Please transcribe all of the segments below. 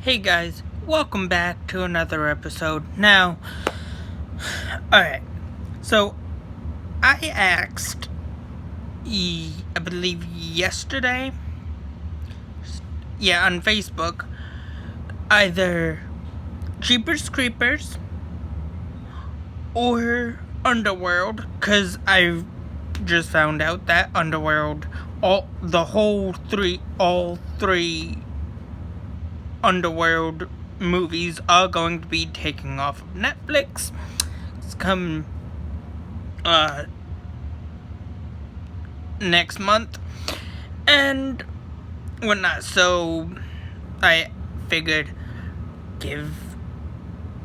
Hey guys, welcome back to another episode. Now, alright, so I asked, I believe yesterday, on Facebook, either Jeepers Creepers or Underworld, because I just found out that Underworld, all three Underworld movies are going to be taking off of Netflix. It's come next month and whatnot. So I figured give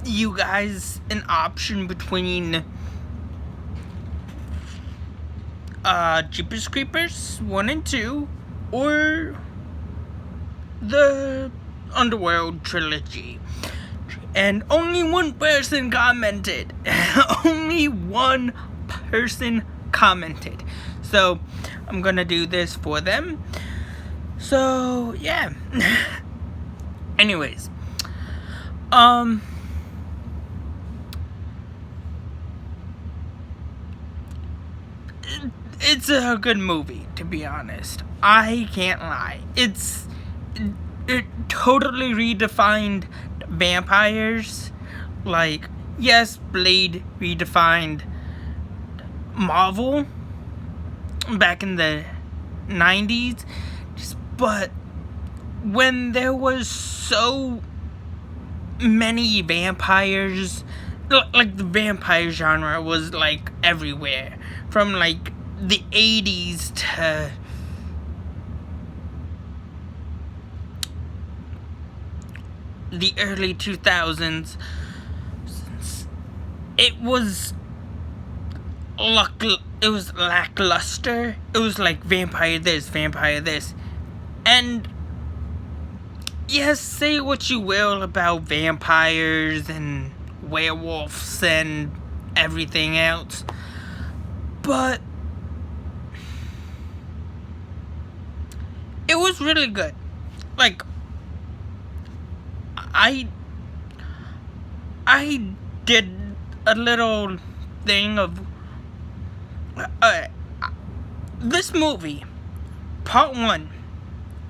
you guys an option between Jeepers Creepers 1 and 2 or the Underworld trilogy. And only one person commented. Only one person commented. So I'm gonna do this for them. So yeah. Anyways. It's a good movie, to be honest. I can't lie. It totally redefined vampires. Like, yes, Blade redefined Marvel back in the 90s, but when there was so many vampires, like the vampire genre was like everywhere, from like the 80s to the early 2000s. It was lackluster. It was like vampire this. And yes, say what you will about vampires and werewolves and everything else, but it was really good. Like, I did a little thing of this movie, part 1,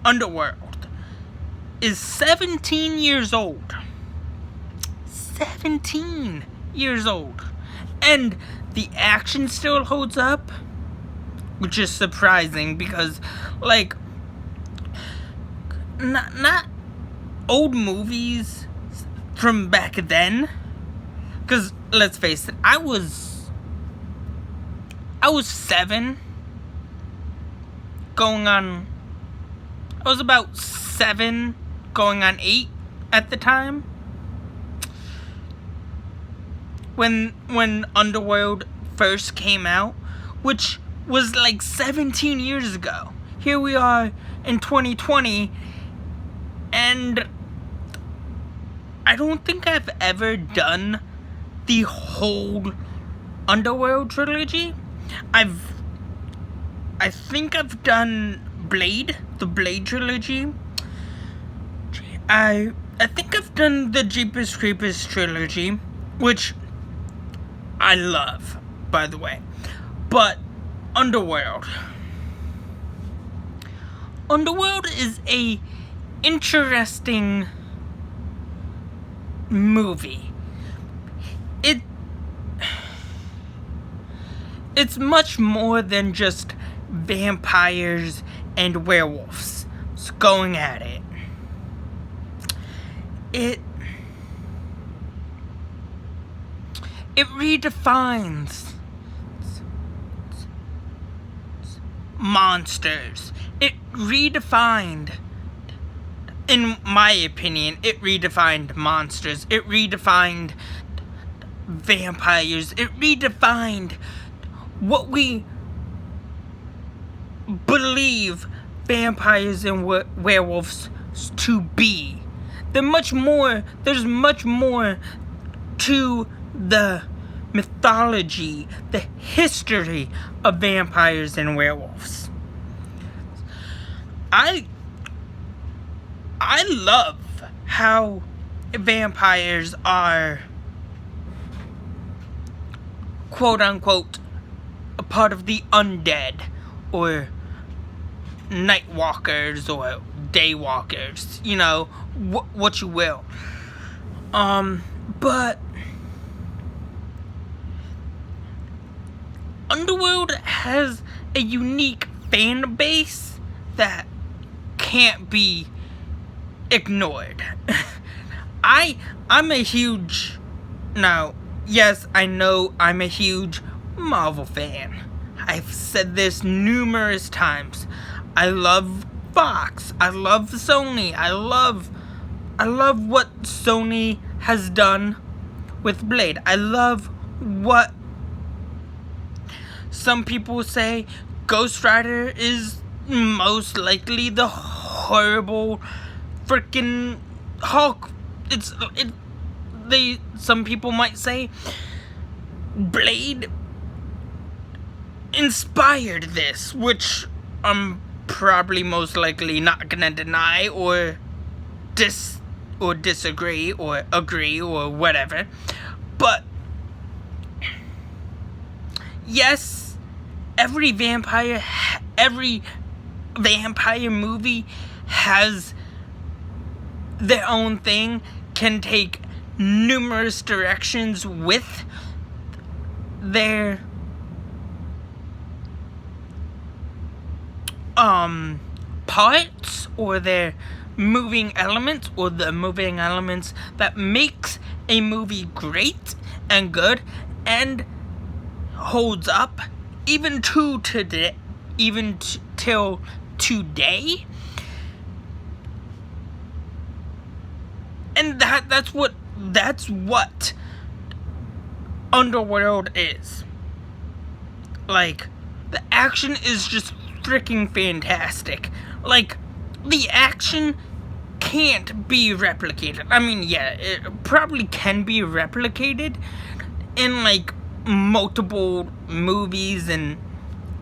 Underworld, is 17 years old. 17 years old. And the action still holds up, which is surprising because, like, not old movies from back then. Because, let's face it, I was 7 going on, I was about 7 going on 8 at the time when Underworld first came out, which was like 17 years ago. Here we are in 2020, and I don't think I've ever done the whole Underworld trilogy. I think I've done Blade, the Blade trilogy. I think I've done the Jeepers Creepers trilogy, which I love, by the way. But Underworld is a interesting movie. It's much more than just vampires and werewolves going at it. It redefines monsters. It redefined, in my opinion, it redefined monsters. It redefined vampires. It redefined what we believe vampires and werewolves to be. There's much more to the mythology, the history of vampires and werewolves. I love how vampires are, quote unquote, a part of the undead, or night walkers, or day walkers, you know, what you will. But Underworld has a unique fan base that can't be ignored. I'm a huge, now, yes, I know I'm a huge Marvel fan. I've said this numerous times. I love Fox. I love Sony. I love what Sony has done with Blade. I love what some people say Ghost Rider is most likely the horrible freaking Hulk. Some people might say Blade inspired this, which I'm probably most likely not gonna deny or disagree or agree or whatever. But yes, every vampire movie has their own thing, can take numerous directions with their parts, or their moving elements, or the moving elements that makes a movie great and good and holds up even till today. And that's what Underworld is. Like, the action is just freaking fantastic. Like, the action can't be replicated. I mean, yeah, it probably can be replicated in, like, multiple movies and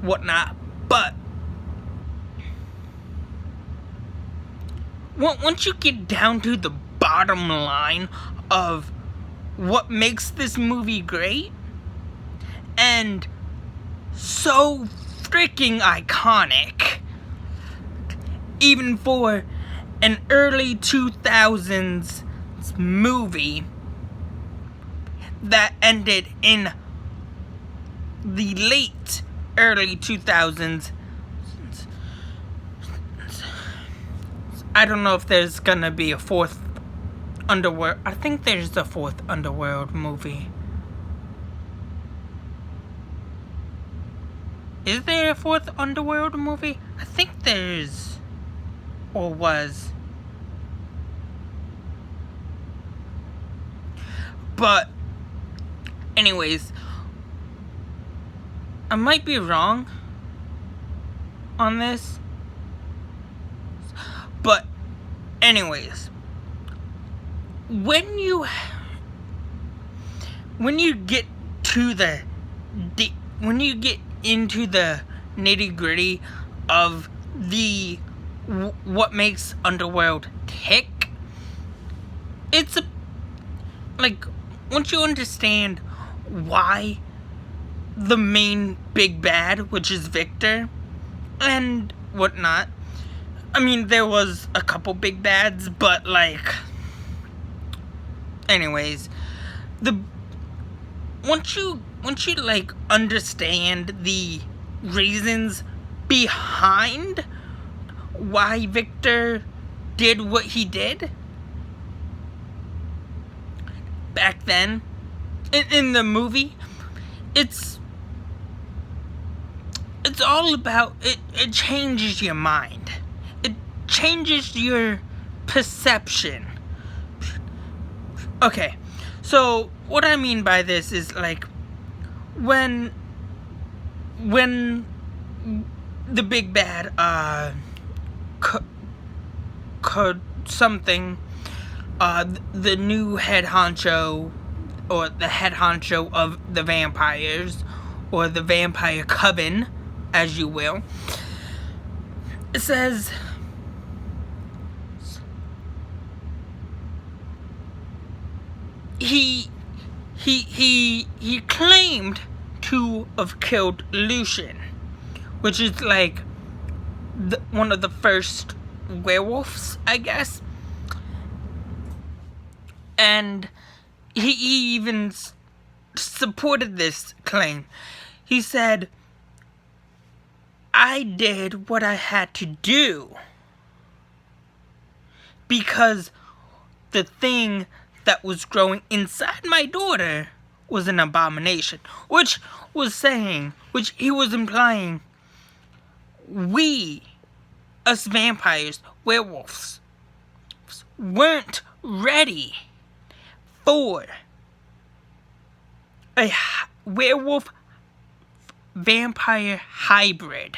whatnot, but once you get down to the bottom line of what makes this movie great and so freaking iconic, even for an early 2000s movie that ended in the late early 2000s. I don't know if there's gonna be a fourth Underworld. I think there's a fourth Underworld movie. Is there a fourth Underworld movie? I think there's, or was. But anyways, I might be wrong on this. But anyways, when you get to when you get into the nitty-gritty of what makes Underworld tick, it's like, once you understand why the main big bad, which is Victor and whatnot, I mean, there was a couple big bads, but like, anyways, once you like understand the reasons behind why Victor did what he did back then in the movie, it's all about it changes your mind. It changes your perception. Okay, so what I mean by this is, like, when the big bad the new head honcho, or the head honcho of the vampires, or the vampire coven, as you will, it says, he claimed to have killed Lucian, which is like one of the first werewolves, I guess. And he even supported this claim. He said, I did what I had to do because the thing that was growing inside my daughter was an abomination. Which he was implying, we, us vampires, werewolves, weren't ready for a werewolf vampire hybrid.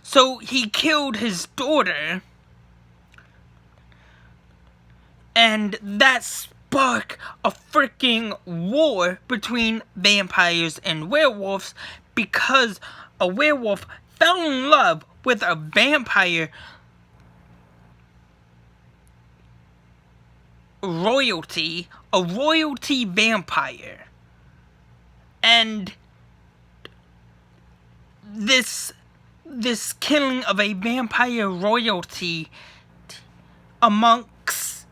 So he killed his daughter, and that sparked a freaking war between vampires and werewolves because a werewolf fell in love with a vampire royalty, a royalty vampire. And this killing of a vampire royalty amongst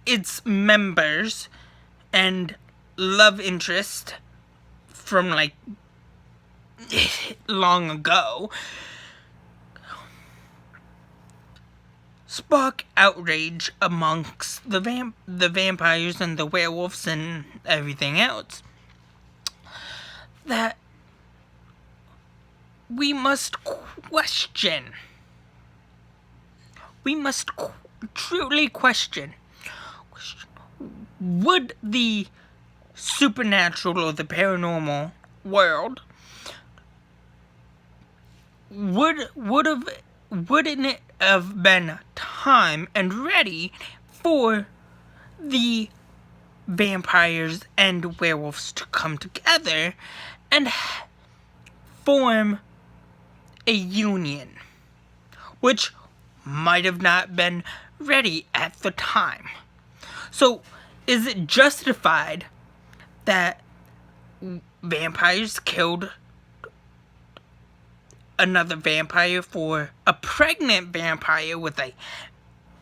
its members and love interest from like long ago spark outrage amongst the vampires and the werewolves and everything else, that we must question. We must truly question. Would the supernatural or the paranormal world wouldn't it have been time and ready for the vampires and werewolves to come together and form a union, which might have not been ready at the time? So, is it justified that vampires killed another vampire for a pregnant vampire with a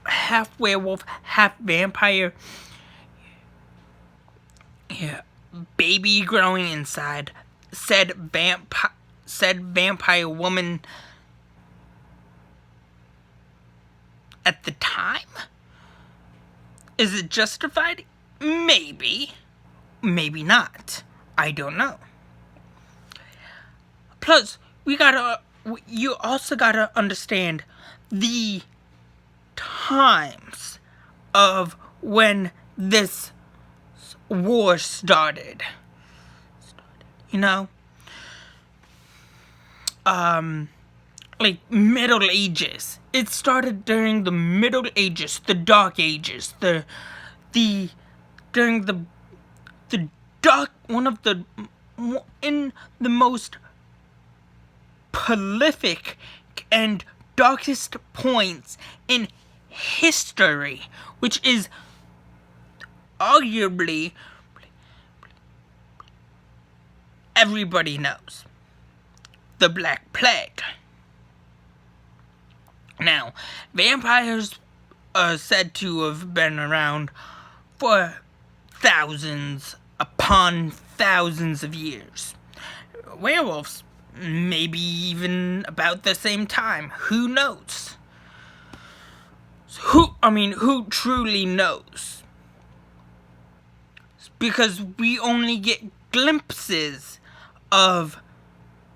half werewolf, half vampire baby growing inside said vampire woman at the time? Is it justified? Maybe. Maybe not. I don't know. Plus, you also gotta understand the times of when this war started. You know? Like Middle Ages. It started during the Middle Ages, the Dark Ages, during the dark, in the most prolific and darkest points in history, which is arguably everybody knows, the Black Plague. Now, vampires are said to have been around for thousands upon thousands of years. Werewolves, maybe even about the same time. Who knows? Who truly knows? Because we only get glimpses of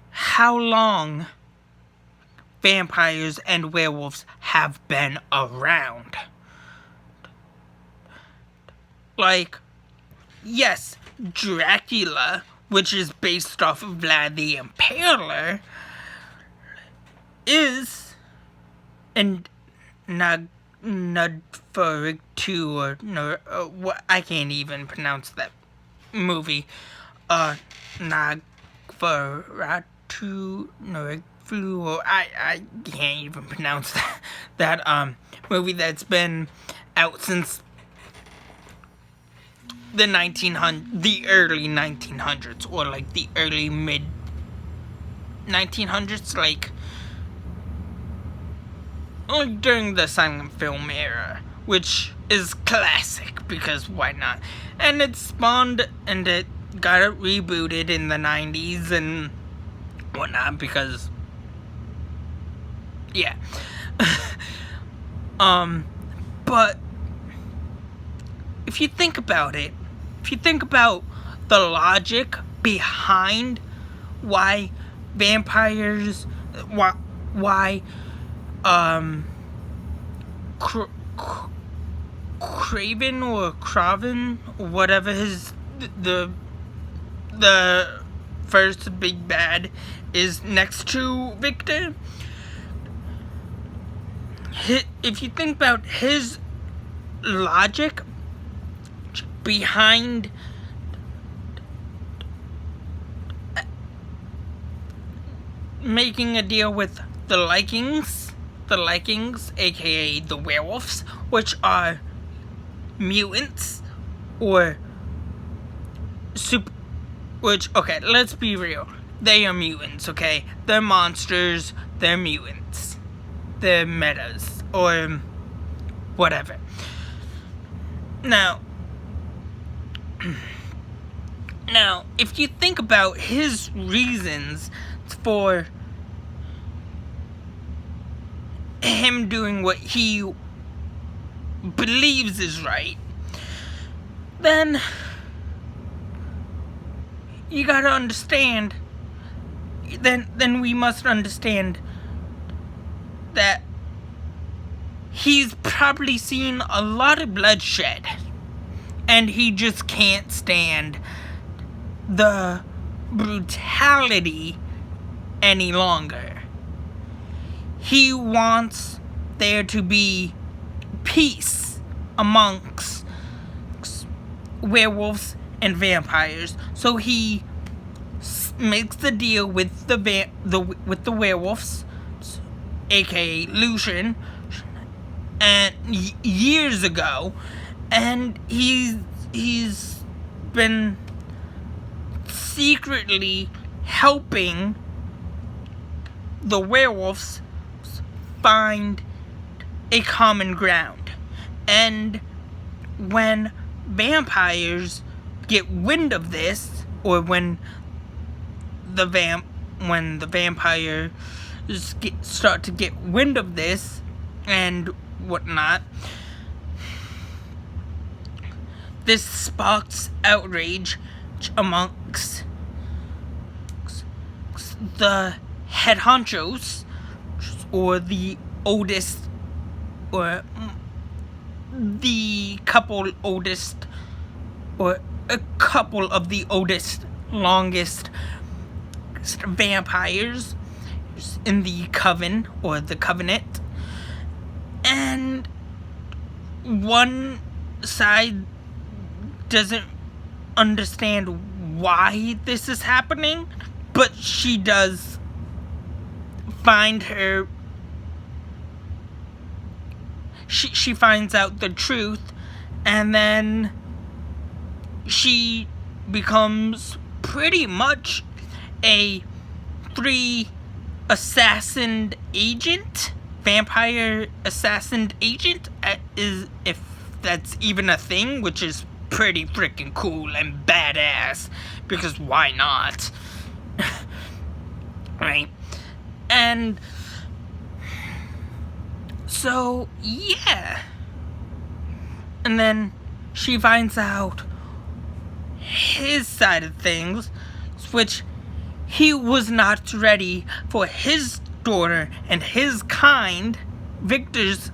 how long vampires and werewolves have been around. Like, yes, Dracula, which is based off of Vlad the Impaler, is, and Nosferatu, or I can't even pronounce that movie. Nosferatu, or I can't even pronounce that movie that's been out since the early 1900s, or like the early mid 1900s, like during the silent film era, which is classic because why not? And it spawned, and it got it rebooted in the 90s and whatnot because, yeah. But if you think about it, if you think about the logic behind why vampires, why Craven or Kraven, whatever the first big bad is next to Victor. If you think about his logic behind making a deal with the Likings, aka the werewolves, which are mutants, or okay, let's be real. They are mutants, okay? They're monsters, they're mutants. They're metas, or whatever. Now, if you think about his reasons for him doing what he believes is right, then you gotta understand, then we must understand that he's probably seen a lot of bloodshed, and he just can't stand the brutality any longer. He wants there to be peace amongst werewolves and vampires, so he makes the deal with the werewolves, aka Lucian, and years ago, and he's been secretly helping the werewolves find a common ground. And when vampires get wind of this, or when the vampires start to get wind of this and whatnot, this sparks outrage amongst the head honchos, or the oldest, or the couple oldest, or a couple of the oldest, longest vampires in the coven, or the covenant. And one side doesn't understand why this is happening, but she does find her, she finds out the truth, and then she becomes pretty much a assassin agent, vampire assassin agent, if that's even a thing, which is pretty freaking cool and badass, because why not? Right? And so, yeah. And then she finds out his side of things, which he was not ready for his daughter and his kind, Victor's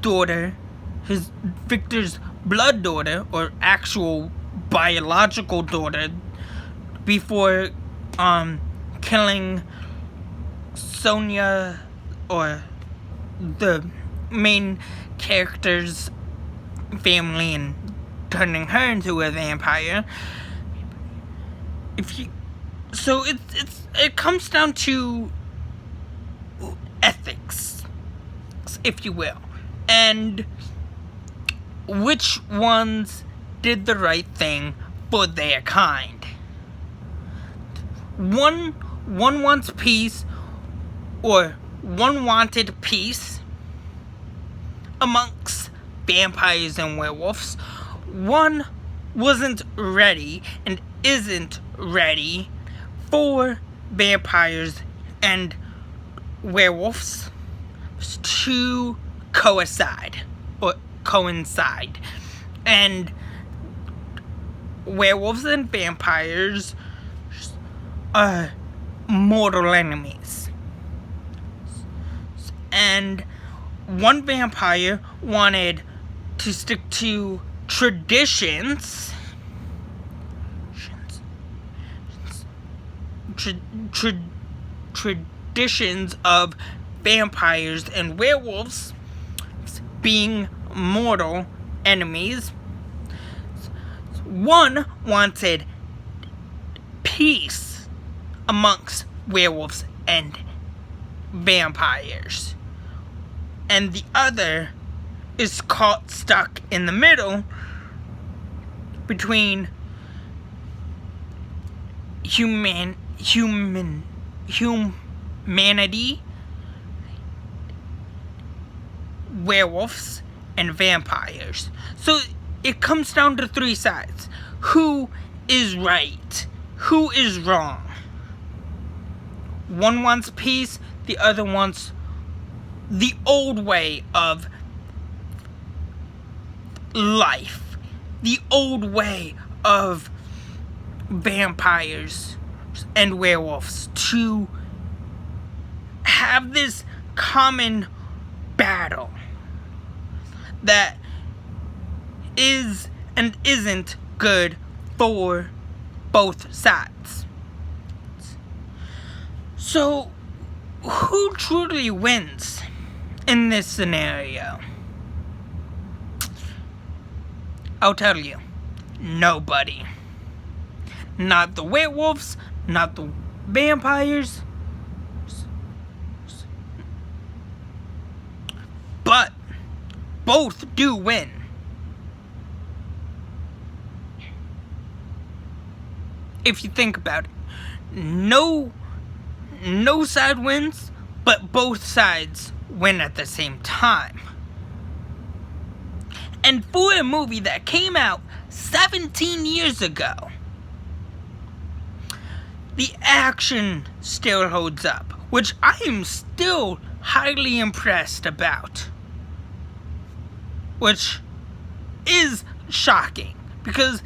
daughter, Victor's blood daughter, or actual biological daughter, before killing Sonia, or the main character's family, and turning her into a vampire. So it comes down to ethics, if you will, and which ones did the right thing for their kind. One wants peace, or one wanted peace amongst vampires and werewolves. One wasn't ready and isn't ready for vampires and werewolves to coincide. And werewolves and vampires are mortal enemies. And one vampire wanted to stick to traditions of vampires and werewolves being mortal enemies. One wanted peace amongst werewolves and vampires, and the other is caught stuck in the middle between humanity, werewolves, and vampires. So it comes down to three sides. Who is right? Who is wrong? One wants peace, the other wants the old way of life, the old way of vampires and werewolves, to have this common battle that is and isn't good for both sides. So, who truly wins in this scenario? I'll tell you, nobody. Not the werewolves, not the vampires, but both do win. If you think about it, no side wins, but both sides win at the same time. And for a movie that came out 17 years ago, the action still holds up, which I am still highly impressed about. Which is shocking, because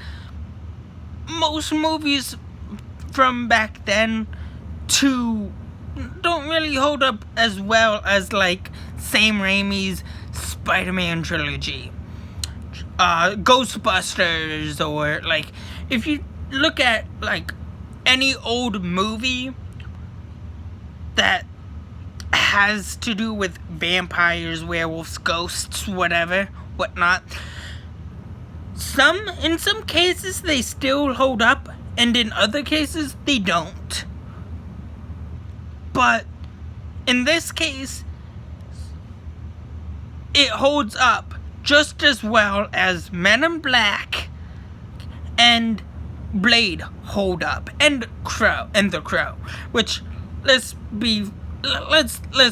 most movies from back then don't really hold up as well as like Sam Raimi's Spider-Man trilogy, Ghostbusters, or like if you look at like any old movie that has to do with vampires, werewolves, ghosts, whatnot. In some cases they still hold up, and in other cases they don't. But in this case, it holds up just as well as Men in Black and Blade hold up, and The Crow, which let's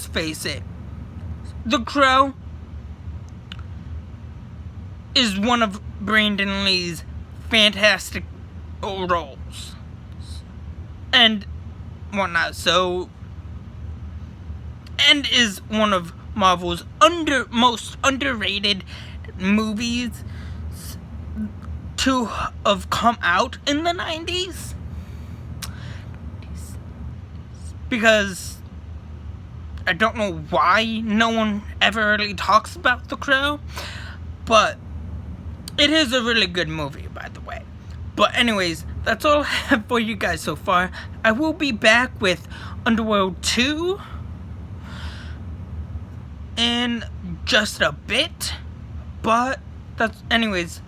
face it, The Crow is one of Brandon Lee's fantastic roles and whatnot. So, and is one of Marvel's most underrated movies to have come out in the 90s. Because I don't know why no one ever really talks about The Crow, but it is a really good movie, by the way. But anyways, that's all I have for you guys so far. I will be back with Underworld 2 in just a bit. But anyways,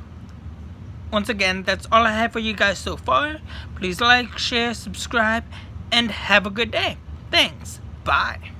once again, that's all I have for you guys so far. Please like, share, subscribe, and have a good day. Thanks. Bye.